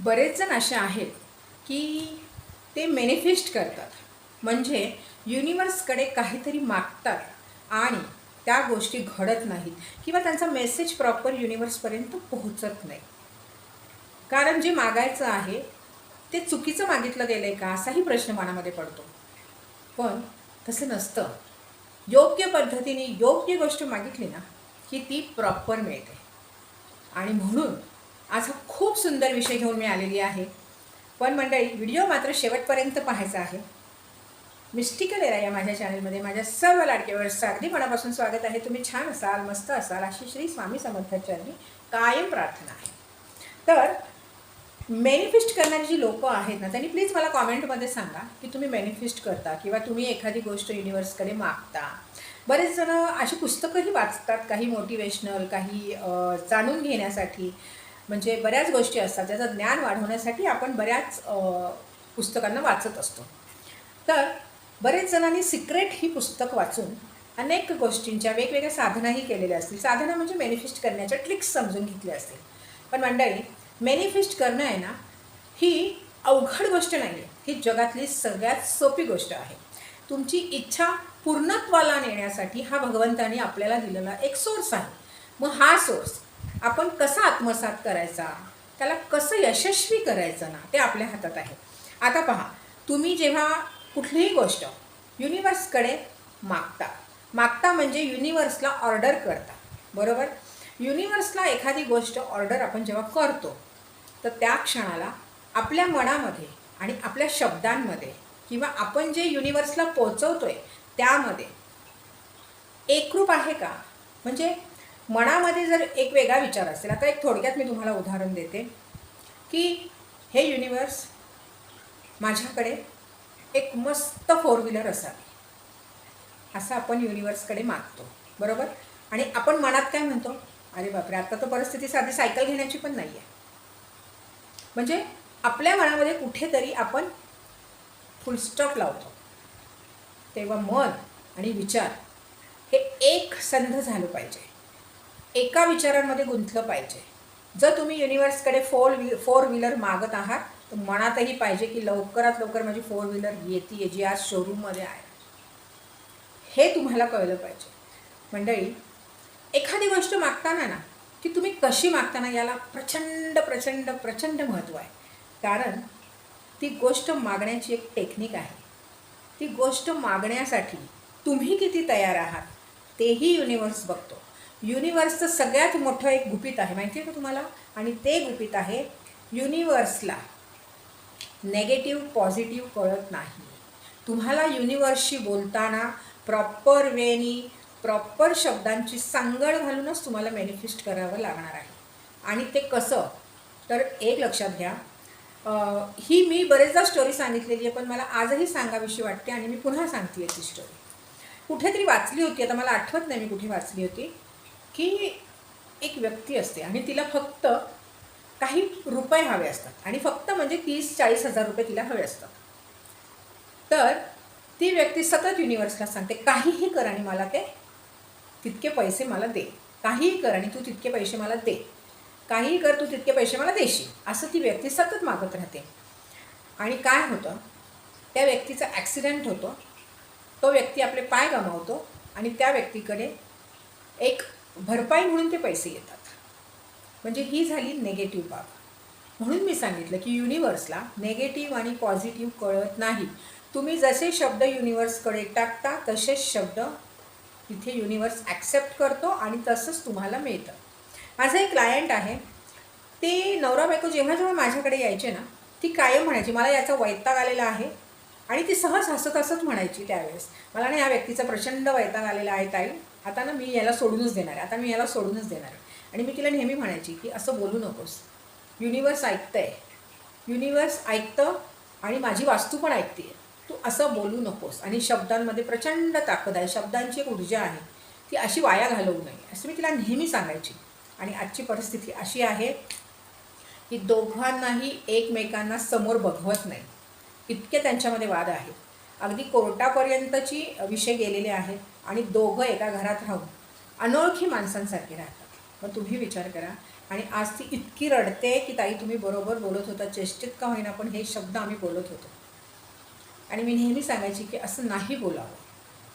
बरेच जण असे आहेत की ते मॅनिफेस्ट करतात, म्हणजे युनिवर्सकडे काहीतरी मागतात आणि त्या गोष्टी घडत नाहीत किंवा त्यांचा मेसेज प्रॉपर युनिवर्सपर्यंत पोहोचत नाही. कारण जे मागायचं आहे ते चुकीचं मागितलं गेलं आहे का, असाही प्रश्न मनामध्ये पडतो. पण तसं नसतं. योग्य पद्धतीने योग्य गोष्ट मागितली ना की ती प्रॉपर मिळते. आणि म्हणून आज हा खूप सुंदर विषय घेऊन मी आलेली आहे. पण मंडळी, व्हिडिओ मात्र शेवटपर्यंत पाहायचा आहे. मिस्टिकल एरा या माझ्या चॅनलमध्ये माझ्या सर्व लाडक्यावरचं अगदी मनापासून स्वागत आहे. तुम्ही छान असाल, मस्त असाल अशी श्री स्वामी समर्थांची कायम प्रार्थना आहे. तर मॅनिफेस्ट करणारी जी लोकं आहेत ना, त्यांनी प्लीज मला कॉमेंटमध्ये सांगा की तुम्ही मॅनिफेस्ट करता किंवा तुम्ही एखादी गोष्ट युनिवर्सकडे मागता. बरेच जण अशी पुस्तकंही वाचतात, काही मोटिवेशनल, काही जाणून घेण्यासाठी, म्हणजे बऱ्याच गोष्टी असतात त्याचं ज्ञान वाढवण्यासाठी आपण बऱ्याच पुस्तकांना वाचत असतो. तर बरेच जणांनी सिक्रेट ही पुस्तक वाचून अनेक गोष्टींच्या वेगवेगळ्या साधनाही केलेल्या असतील. साधना म्हणजे मॅनिफेस्ट करण्याच्या ट्रिक्स समजून घेतल्या असतील. पण मंडळी, मॅनिफेस्ट करणं आहे ना, ही अवघड गोष्ट नाही आहे. ही जगातली सगळ्यात सोपी गोष्ट आहे. तुमची इच्छा पूर्णत्वाला नेण्यासाठी हा भगवंताने आपल्याला दिलेला एक सोर्स आहे. मग हा सोर्स आपण कसा आत्मसात करायचा, त्याला कसं यशस्वी करायचं ना, ते आपल्या हातात आहे. आता पहा, तुम्ही जेव्हा कुठलीही गोष्ट युनिवर्सकडे मागता म्हणजे युनिवर्सला ऑर्डर करता, बरोबर. युनिवर्सला एखादी गोष्ट ऑर्डर आपण जेव्हा करतो तर त्या क्षणाला आपल्या मनामध्ये आणि आपल्या शब्दांमध्ये किंवा आपण जे युनिवर्सला पोचवतोय त्यामध्ये एकरूप आहे का. म्हणजे मनामध्ये जर एक वेगळा विचार असेल, आता एक थोडक्यात मी तुम्हाला उदाहरण देते की हे युनिवर्स, माझ्याकडे एक मस्त 4 व्हीलर असावी, असं आपण युनिवर्सकडे मागतो, बरोबर. आणि आपण मनात काय म्हणतो, अरे बापरे, आता तर परिस्थिती साधी सायकल घेण्याची पण नाही आहे. म्हणजे आपल्या मनामध्ये कुठेतरी आपण फुलस्टॉप लावतो. तेव्हा मन आणि विचार हे एक संध झालं पाहिजे, एका विचारांमध्ये गुंतलं पाहिजे. जर तुम्ही युनिवर्सकडे 4 व्हीलर मागत आहात तर मनातही पाहिजे की लवकरात लवकर माझी 4 व्हीलर येते, जी आज शोरूममध्ये आहे. हे तुम्हाला कळलं पाहिजे. मंडळी, एखादी गोष्ट मागताना ना, की तुम्ही कशी मागताना याला प्रचंड प्रचंड प्रचंड महत्त्व आहे. कारण ती गोष्ट मागण्याची एक टेक्निक आहे. ती गोष्ट मागण्यासाठी तुम्ही किती तयार आहात तेही युनिवर्स बघतो. युनिवर्सचं सगळ्यात मोठं एक गुपित आहे, माहिती आहे का तुम्हाला. आणि ते गुपित आहे, युनिवर्सला नेगेटिव्ह पॉझिटिव्ह कळत नाही. तुम्हाला युनिवर्सशी बोलताना प्रॉपर वेनी, प्रॉपर शब्दांची सांगड घालूनच तुम्हाला मॅनिफेस्ट करावं लागणार आहे. आणि ते कसं, तर एक लक्षात घ्या, ही मी बरेचदा स्टोरी सांगितलेली आहे, पण मला आजही सांगावीशी वाटते आणि मी पुन्हा सांगते ती स्टोरी. कुठेतरी वाचली होती, आता मला आठवत नाही मी कुठे वाचली होती, की एक व्यक्ती असते आणि तिला फक्त काही रुपये हवे असतात आणि फक्त म्हणजे 30-40 हजार रुपये तिला हवे असतात. तर ती व्यक्ती सतत युनिवर्सला सांगते, काहीही कर आणि मला ते तितके पैसे मला दे, काहीही कर आणि तू तितके पैसे मला दे, काहीही कर तू तितके पैसे मला देशील, असं ती व्यक्ती सतत मागत राहते. आणि काय होतं, त्या व्यक्तीचा ॲक्सिडेंट होतो. तो व्यक्ती आपले पाय गमावतो आणि त्या व्यक्तीकडे एक भरपाई म्हणून ते पैसे येतात. म्हणजे ही झाली निगेटिव्ह बाब. म्हणून मी सांगितलं की युनिवर्सला नेगेटिव्ह आणि पॉझिटिव्ह कळत नाही. तुम्ही जसे शब्द युनिवर्सकडे टाकता तसेच शब्द तिथे युनिवर्स ॲक्सेप्ट करतो आणि तसंच तुम्हाला मिळतं. माझं एक क्लायंट आहे, ते नवरा बायको जेव्हा जेव्हा माझ्याकडे यायचे ना, ती कायम म्हणायची, मला याचा वैताग आलेला आहे. आणि ती सहज हसत हसत म्हणायची त्यावेळेस, मला ना या व्यक्तीचा प्रचंड वैताग आलेला आहे ताई, आता ना मी याला सोडूनच देणार आहे, आता मी याला सोडूनच देणार आहे. आणि मी तिला नेहमी म्हणायची की असं बोलू नकोस, युनिवर्स ऐकतंय, युनिवर्स ऐकतं आणि माझी वास्तू पण ऐकते, तू असं बोलू नकोस. आणि शब्दांमध्ये प्रचंड ताकद आहे, शब्दांची एक ऊर्जा आहे, ती अशी वाया घालवू नये, असं मी तिला नेहमी सांगायची. आणि आजची परिस्थिती अशी आहे की दोघांनाही एकमेकांना समोर बघवत नाही, इतके त्यांच्यामध्ये वाद आहेत. अगदी कोर्टापर्यंतची विषय गेलेले आहेत आणि दोघं एका घरात राहून अनोळखी माणसांसारखे राहतात. मग तुम्ही विचार करा, आणि आज ती इतकी रडते की ताई तुम्ही बरोबर बोलत होता, चेष्टेत का होईना पण हे शब्द आम्ही बोलत होतो. आणि मी नेहमी सांगायची की असं नाही बोलावं.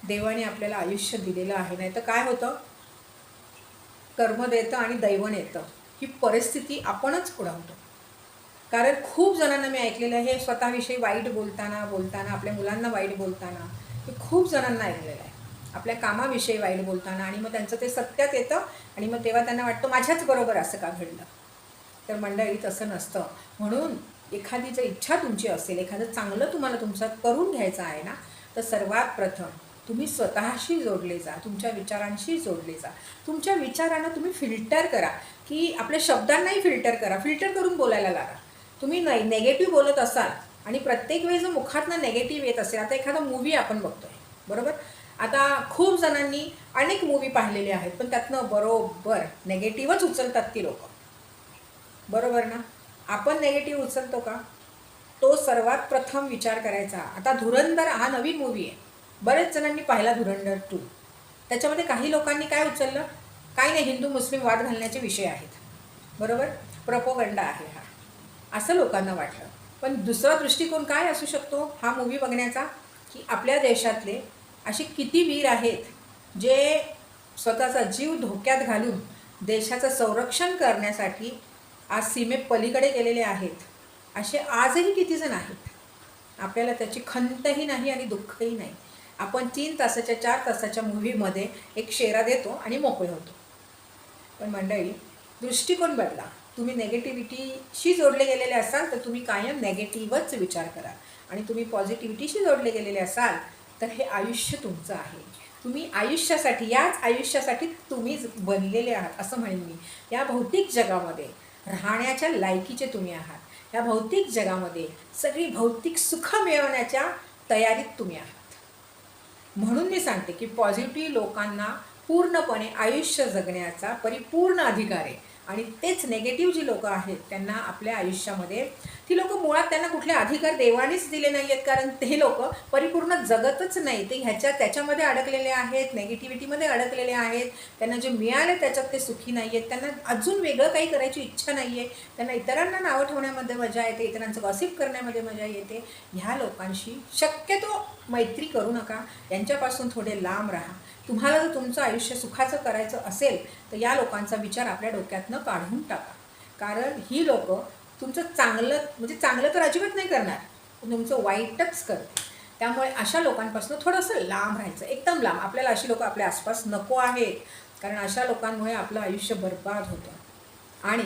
देवाने आपल्याला आयुष्य दिलेलं आहे, नाही तर काय होतं, कर्म देतं आणि दैवन येतं. ही परिस्थिती आपणच ओढावतो. कारण खूप जणांना मी ऐकलेलं आहे, हे स्वतःविषयी वाईट बोलताना आपल्या मुलांना वाईट बोलताना, हे खूप जणांना ऐकलेलं आहे. आपल्या कामाविषयी वाईट बोलताना आणि मग त्यांचं ते सत्यात येतं आणि मग तेव्हा त्यांना वाटतं माझ्याच बरोबर असं का घडलं. तर मंडळी तसं नसतं. म्हणून एखादी जर इच्छा तुमची असेल, एखादं चांगलं तुम्हाला तुमचं करून घ्यायचं आहे ना, तर सर्वात प्रथम तुम्ही स्वतःशी जोडले जा, तुमच्या विचारांशी जोडले जा. तुमच्या विचारांना तुम्ही फिल्टर करा, की आपल्या शब्दांनाही फिल्टर करा, फिल्टर करून बोलायला लागा. तुम्ही नेगेटिव्ह बोलत असाल आणि प्रत्येक वेळी जर मुखातनं नेगेटिव्ह येत असेल, आता एखादा मूवी आपण बघतोय बरोबर, आता खूप जणांनी अनेक मूवी पाहिलेले आहेत पण त्यातनं बरोबर नेगेटिव्हच उचलतात ती लोक, बरोबर ना. आपण नेगेटिव्ह उचलतो का, तो सर्वात प्रथम विचार करायचा. आता धुरंधर हा नवीन मूवी आहे, बरेच जणांनी पाहिला धुरंधर 2. त्याच्यामध्ये काही लोकांनी काय उचललं, काही नाही, हिंदू मुस्लिम वाद घालण्याचे विषय आहेत, बरोबर, प्रोपोगंडा आहे हा, असं लोकांना वाटलं. पण दुसरा दृष्टिकोन काय असू शकतो हा मूवी बघण्याचा, की आपल्या देशातले असे किती वीर आहेत जे स्वतःचा जीव धोक्यात घालून देशाचं संरक्षण करण्यासाठी आज सीमेपलीकडे गेलेले आहेत. असे आजही किती जण आहेत. आपल्याला त्याची खंतही नाही आणि दुःखही नाही. आपण 3 तासाच्या 4 तासाच्या मूव्हीमध्ये एक शेरा देतो आणि मोकळे होतो. पण मंडळी, दृष्टिकोन बदला. तुम्ही नेगेटिव्हिटीशी जोडले गेलेले असाल तर तुम्ही कायम नेगेटिव्हच विचार करा, आणि तुम्ही पॉझिटिव्हिटीशी जोडले गेलेले असाल तर हे आयुष्य तुमचं आहे. तुम्ही आयुष्यासाठी, याच आयुष्यासाठी तुम्हीच बनलेले आहात असं म्हणेन मी. या भौतिक जगामध्ये राहण्याच्या लायकीचे तुम्ही आहात. या भौतिक जगामध्ये सगळी भौतिक सुख मिळवण्याच्या तयारीत तुम्ही आहात. म्हणून मी सांगते की पॉझिटिव्ह लोकांना पूर्णपणे आयुष्य जगण्याचा परिपूर्ण अधिकार आहे, आणि तेच नेगेटिव्ह जी लोकं आहेत त्यांना आपल्या आयुष्यामध्ये, ती लोकं मुळात त्यांना कुठले अधिकार देवानेच दिले नाही आहेत, कारण ते लोकं परिपूर्ण जगतच नाही. ते त्याच्यामध्ये अडकलेले आहेत, नेगेटिव्हिटीमध्ये अडकलेले आहेत. त्यांना जे मिळाले त्याच्यात ते सुखी नाही आहेत. त्यांना अजून वेगळं काही करायची इच्छा नाही आहे. त्यांना इतरांना नावं ठेवण्यामध्ये मजा येते, इतरांचं गॉसिप करण्यामध्ये मजा येते. ह्या लोकांशी शक्यतो मैत्री करू नका, यांच्यापासून थोडे लांब राहा. तुम्हाला जर तुमचं आयुष्य सुखाचं करायचं असेल तर या लोकांचा विचार आपल्या डोक्यातनं काढून टाका. कारण ही लोकं तुमचं चांगलं, म्हणजे चांगलं तर अजिबात नाही करणार, तुमचं वाईटच करते. त्यामुळे अशा लोकांपासून थोडंसं लांब राहायचं, एकदम लांब. आपल्याला अशी लोकं आपल्या आसपास नको आहेत, कारण अशा लोकांमुळे आपलं आयुष्य बर्बाद होतं. आणि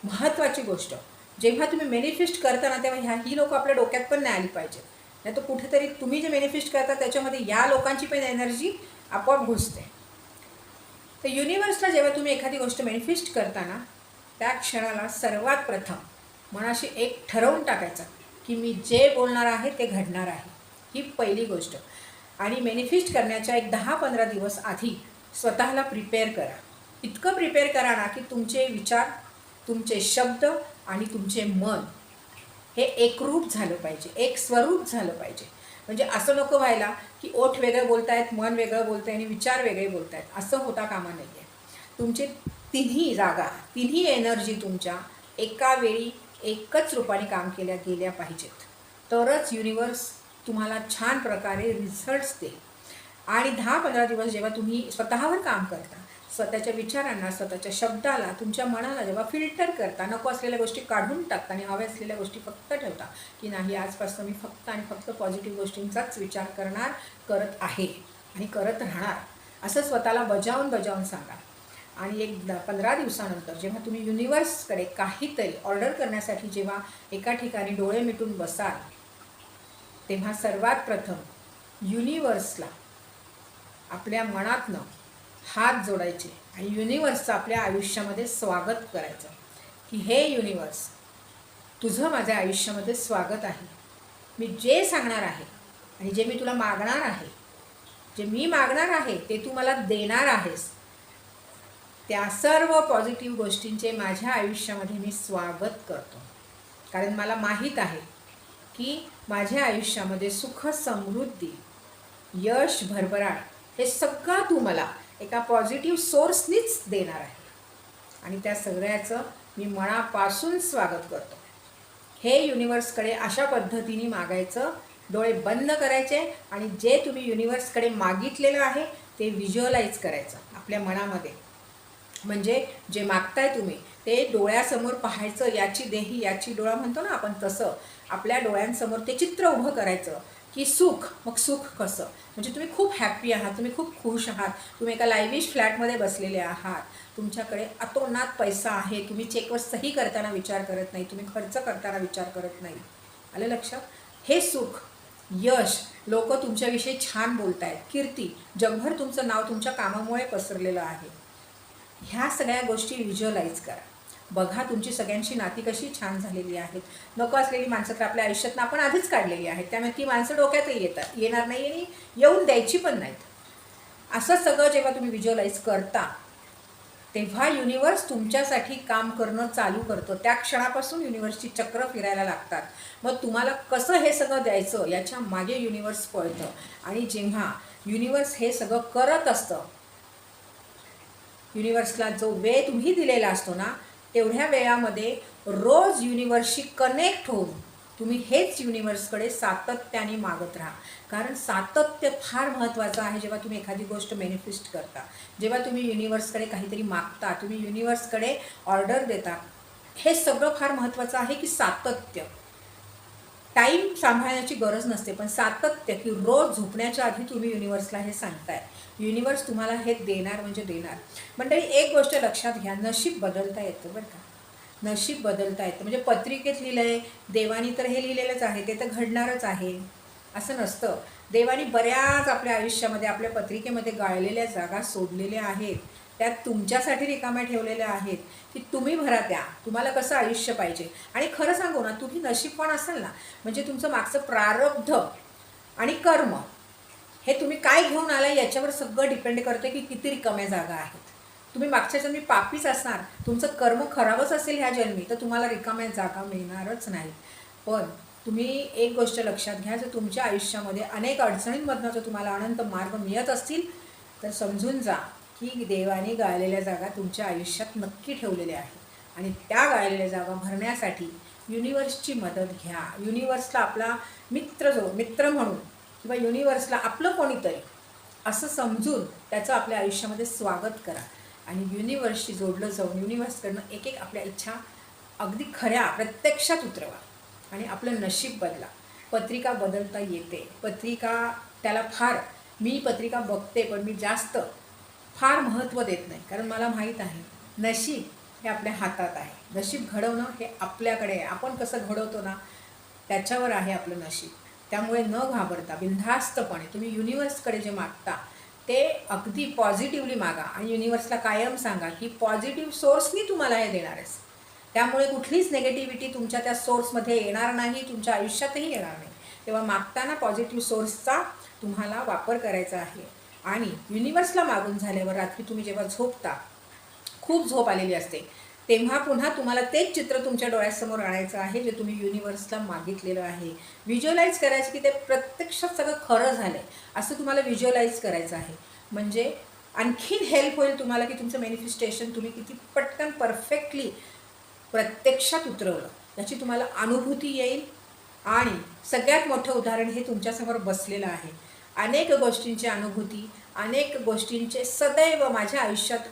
महत्त्वाची गोष्ट, जेव्हा तुम्ही मॅनिफेस्ट करता ना तेव्हा ही लोकं आपल्या डोक्यात पण नाही आली पाहिजे. नाही तर कुठेतरी तुम्ही जे मॅनिफेस्ट करता त्याच्यामध्ये या लोकांची पण एनर्जी आपोआप घुसते. तर युनिवर्सला जेव्हा तुम्ही एखादी गोष्ट मॅनिफेस्ट करताना त्या क्षणाला सर्वात प्रथम मनाशी एक ठरवून टाकायचं की मी जे बोलणार आहे ते घडणार आहे. ही पहिली गोष्ट. आणि मॅनिफेस्ट करण्याच्या एक 10-15 दिवस आधी स्वतःला प्रिपेअर करा. इतकं प्रिपेअर करा ना की तुमचे विचार, तुमचे शब्द आणि तुमचे मन हे एकरूप झालं पाहिजे, एक स्वरूप झालं पाहिजे. म्हणजे असं नको व्हायला की ओठ वेगळं बोलतायत, मन वेगळं बोलतंय आणि विचार वेगळे बोलतायत, असं होता कामा नाही आहे. तुमचे तिन्ही जागा, तिन्ही एनर्जी तुमच्या एका वेळी एकच रूपाने काम केल्या गेल्या पाहिजेत. तरच युनिवर्स तुम्हाला छान प्रकारे रिझल्ट्स देईल. आणि 10-15 दिवस जेव्हा तुम्ही स्वतःवर काम करता, स्वतःच्या विचारांना, स्वतःच्या शब्दाला, तुमच्या मनाला जेव्हा फिल्टर करता, नको असलेल्या गोष्टी काढून टाकता आणि हव्या असलेल्या गोष्टी फक्त ठेवता, की नाही आजपासून मी फक्त आणि फक्त पॉझिटिव्ह गोष्टींचाच विचार करत आहे आणि करत राहणार, असं स्वतःला बजावून सांगा. आणि एक 15 दिवसानंतर जेव्हा तुम्ही युनिवर्सकडे काहीतरी ऑर्डर करण्यासाठी जेव्हा एका ठिकाणी डोळे मिटून बसाल, तेव्हा सर्वात प्रथम युनिवर्सला आपल्या मनातनं हात जोडायचे आणि युनिवर्सचं आपल्या आयुष्यामध्ये स्वागत करायचं की हे युनिवर्स, तुझं माझ्या आयुष्यामध्ये स्वागत आहे. मी जे सांगणार आहे आणि जे मी तुला मागणार आहे, जे मी मागणार आहे ते तू मला देणार आहेस, त्या सर्व पॉझिटिव्ह गोष्टींचे माझ्या आयुष्यामध्ये मी स्वागत करतो. कारण मला माहीत आहे की माझ्या आयुष्यामध्ये सुख, समृद्धी, यश, भरभराट हे सगळं तू मला एका पॉझिटिव्ह सोर्सनीच देणार आहे. आणि त्या सगळ्याचं मी मनापासून स्वागत करतो. हे युनिवर्सकडे अशा पद्धतीने मागायचं, डोळे बंद करायचे आणि जे तुम्ही युनिवर्सकडे मागितलेलं आहे ते व्हिज्युअलाइज करायचं आपल्या मनामध्ये. म्हणजे जे मागताय तुम्ही ते डोळ्यासमोर पाहायचं, याची देही याची डोळा म्हणतो ना आपण, तसं आपल्या डोळ्यांसमोर ते चित्र उभं करायचं की सुख. मग सुख कसं, म्हणजे तुम्ही खूप हॅप्पी आहात, तुम्ही खूप खुश आहात, तुम्ही एका लायविश फ्लॅटमध्ये बसलेले आहात, तुमच्याकडे अतोनात पैसा आहे, तुम्ही चेकवर सही करताना विचार करत नाही, तुम्ही खर्च करताना विचार करत नाही. आलं लक्षात? हे सुख, यश, लोक तुमच्याविषयी छान बोलत आहेत, कीर्ती, जगभर तुमचं नाव तुमच्या कामामुळे पसरलेलं आहे. ह्या सगळ्या गोष्टी व्हिज्युअलाइज करा. बघा तुमची सगळ्यांची नाती कशी छान झालेली आहेत. नको असलेली माणसं तर आपल्या आयुष्यातनं आपण आधीच काढलेली आहेत, त्यामुळे ती माणसं डोक्यातही येणार नाही आणि येऊन द्यायची पण नाहीत. असं सगळं जेव्हा तुम्ही व्हिज्युअलाइज करता तेव्हा युनिवर्स तुमच्यासाठी काम करणं चालू करतं. त्या क्षणापासून युनिवर्सची चक्र फिरायला लागतात. मग तुम्हाला कसं हे सगळं द्यायचं याच्या मागे युनिवर्स पळतं. आणि जेव्हा युनिवर्स हे सगळं करत असतं, युनिवर्सला जो वेळ तुम्ही दिलेला असतो ना, तेवढ्या वेळामध्ये रोज युनिवर्सशी कनेक्ट होऊन तुम्ही हेच युनिवर्सकडे सातत्याने मागत राहा. कारण सातत्य फार महत्त्वाचं आहे. जेव्हा तुम्ही एखादी गोष्ट मॅनिफेस्ट करता, जेव्हा तुम्ही युनिवर्सकडे काहीतरी मागता, तुम्ही युनिवर्सकडे ऑर्डर देता, हे सगळं फार महत्त्वाचं आहे की सातत्य. टाईम सांभाळण्याची गरज नसते, पण सातत्य, की रोज झोपण्याच्या आधी तुम्ही युनिवर्सला हे सांगताय, युनिवर्स तुम्हाला हे देणार म्हणजे देणार. मंडळी, एक गोष्ट लक्षात घ्या, नशीब बदलता येतं बरं का. नशीब बदलता येतं म्हणजे पत्रिकेत लिहिलं आहे, देवानी तर हे लिहिलेलंच आहे, ते तर घडणारच आहे असं नसतं. देवानी बऱ्याच आपल्या आयुष्यामध्ये आपल्या पत्रिकेमध्ये गाळलेल्या जागा सोडलेल्या आहेत, त्या तुमच्यासाठी रिकाम्या ठेवलेल्या आहेत की तुम्ही भरा त्या. तुम्हाला कसं आयुष्य पाहिजे. आणि खरं सांगू ना, तुम्ही नशीबवान असाल ना, म्हणजे तुमचं मागचं प्रारब्ध आणि कर्म हे तुम्ही काय घेऊन आलाय याच्यावर सगळं डिपेंड करतं की किती रिकाम्या जागा आहेत. तुम्ही मागच्या जन्मी पापीच असणार, तुमचं कर्म खराबच असेल ह्या जन्मी, तर तुम्हाला रिकाम्या जागा मिळणारच नाही. पण तुम्ही एक गोष्ट लक्षात घ्या, जर तुमच्या आयुष्यामध्ये अनेक अडचणींमधनं जर तुम्हाला अनंत मार्ग मिळत असतील तर समजून जा की देवाने गाळलेल्या जागा तुमच्या आयुष्यात नक्की ठेवलेल्या आहेत. आणि त्या गाळलेल्या जागा भरण्यासाठी युनिवर्सची मदत घ्या. युनिवर्सला आपला मित्र म्हणून किंवा युनिवर्सला आपलं कोणीतरी असं समजून त्याचं आपल्या आयुष्यामध्ये स्वागत करा. आणि युनिवर्सशी जोडलं जाऊन युनिवर्सकडनं एक एक आपल्या इच्छा अगदी खऱ्या प्रत्यक्षात उतरवा आणि आपलं नशीब बदला. पत्रिका बदलता येते. पत्रिका त्याला मी पत्रिका बघते, पण मी जास्त फार महत्त्व देत नाही, कारण मला माहीत आहे नशीब हे आपल्या हातात आहे. नशीब घडवणं हे आपल्याकडे आहे. आपण कसं घडवतो ना, त्याच्यावर आहे आपलं नशीब. त्यामुळे न घाबरता बिनधास्तपणे तुम्ही युनिवर्सकडे जे मागता ते अगदी पॉझिटिव्हली मागा. आणि युनिवर्सला कायम सांगा की पॉझिटिव्ह सोर्सनी तुम्हाला हे देणार आहेस. त्यामुळे कुठलीच नेगेटिव्हिटी तुमच्या त्या सोर्समध्ये येणार नाही, तुमच्या आयुष्यातही येणार नाही. तेव्हा मागताना पॉझिटिव्ह सोर्सचा तुम्हाला वापर करायचा आहे. आणि युनिवर्सला मागून झाल्यावर रात्री तुम्ही जेव्हा झोपता, खूप झोप आलेली असते, तेव्हा पुन्हा तुम्हाला तेच चित्र तुमच्या डोळ्यासमोर आणायचं आहे जे तुम्ही युनिवर्सला मागितलेलं आहे. व्हिज्युअलाइज करायचं की ते प्रत्यक्षात सगळं खरं झालं आहे असं तुम्हाला व्हिज्युअलाइज करायचं आहे. म्हणजे आणखीन हेल्प होईल तुम्हाला की तुमचं मॅनिफेस्टेशन तुम्ही किती पटकन परफेक्टली प्रत्यक्षात उतरवलं याची तुम्हाला अनुभूती येईल. आणि सगळ्यात मोठं उदाहरण हे तुमच्यासमोर बसलेलं आहे. अनेक गोष्टींची अनुभूती, अनेक गोष्टींचे सदैव माझ्या आयुष्यात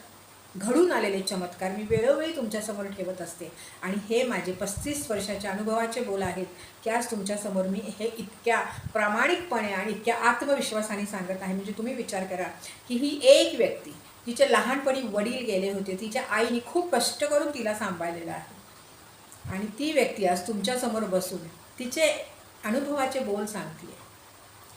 घडून आलेले चमत्कार मी वेळोवेळी तुमच्यासमोर ठेवत असते. आणि हे माझे 35 वर्षाच्या अनुभवाचे बोल आहेत की आज तुमच्यासमोर मी हे इतक्या प्रामाणिकपणे आणि इतक्या आत्मविश्वासाने सांगत आहे. म्हणजे तुम्ही विचार करा की ही एक व्यक्ती जिचे लहानपणी वडील गेले होते, तिच्या आईने खूप कष्ट करून तिला सांभाळलेलं आहे, आणि ती व्यक्ती आज तुमच्यासमोर बसून तिचे अनुभवाचे बोल सांगते.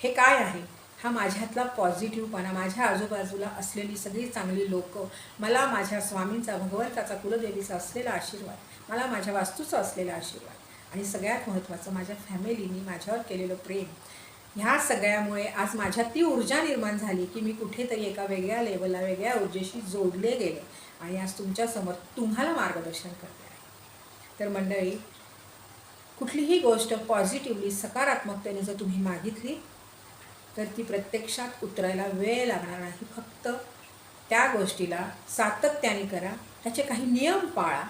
हे काय आहे? हा माझ्यातला पॉझिटिव्हपणा, माझ्या आजूबाजूला असलेली सगळी चांगली लोक, मला माझ्या स्वामींचा, भगवंताचा, कुलदेवीचा असलेला आशीर्वाद, मला माझ्या वास्तूचा असलेला आशीर्वाद, आणि सगळ्यात महत्त्वाचं माझ्या फॅमिलीनी माझ्यावर केलेलं प्रेम, ह्या सगळ्यामुळे आज माझ्यात ती ऊर्जा निर्माण झाली की मी कुठेतरी एका वेगळ्या लेवलला, वेगळ्या ऊर्जेशी जोडले गेले आणि आज तुमच्यासमोर तुम्हाला मार्गदर्शन करते आहे. तर मंडळी, कुठलीही गोष्ट पॉझिटिव्हली, सकारात्मकतेने जर तुम्ही मागितली तर ती प्रत्यक्षात उतरायला वेळ लागणार नाही. फक्त त्या गोष्टीला सातत्याने करा, त्याचे काही नियम पाळा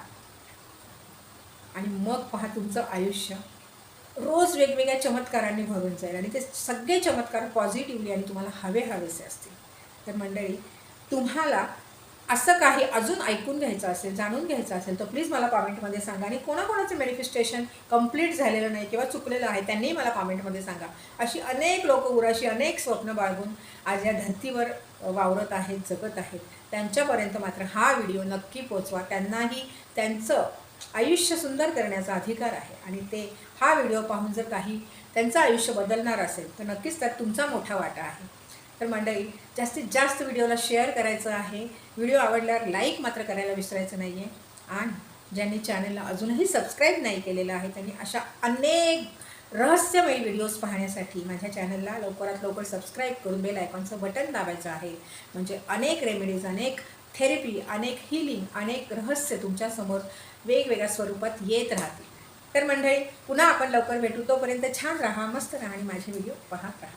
आणि मग पहा तुमचं आयुष्य रोज वेगवेगळ्या चमत्कारांनी भरून जाईल आणि ते सगळे चमत्कार पॉझिटिव्हली आणि तुम्हाला हवेसे असतील. तर मंडळी, तुम्हाला असं काही अजून ऐकून घ्यायचं असेल, जाणून घ्यायचं असेल तर प्लीज मला कॉमेंटमध्ये सांगा. आणि कोणाकोणाचं मॅनिफेस्टेशन कंप्लीट झालेलं नाही किंवा चुकलेलं आहे त्यांनीही मला कॉमेंटमध्ये सांगा. अशी अनेक लोक उराशी अनेक स्वप्न बाळगून आज या धर्तीवर वावरत आहेत, जगत आहेत. त्यांच्यापर्यंत मात्र हा व्हिडिओ नक्की पोचवा. त्यांनाही त्यांचं आयुष्य सुंदर करण्याचा अधिकार आहे आणि ते हा व्हिडिओ पाहून जर काही त्यांचं आयुष्य बदलणार असेल तर नक्कीच त्यात तुमचा मोठा वाटा आहे. तर मंडळी, जास्तीत जास्त व्हिडिओला शेअर करायचं आहे. व्हिडिओ आवडल्यावर लाईक मात्र करायला विसरायचं नाही आहे. आणि ज्यांनी चॅनलला अजूनही सबस्क्राईब नाही केलेलं आहे त्यांनी अशा अनेक रहस्यमयी व्हिडिओज पाहण्यासाठी माझ्या चॅनलला लवकरात लवकर सबस्क्राईब करून बेल आयकॉनचं बटन दाबायचं आहे. म्हणजे अनेक रेमेडीज, अनेक थेरपी, अनेक हिलिंग, अनेक रहस्य तुमच्यासमोर वेगवेगळ्या स्वरूपात येत राहतील. तर मंडळी, पुन्हा आपण लवकर भेटू. तोपर्यंत छान राहा, मस्त राहा आणि माझे व्हिडिओ पाहत राहा.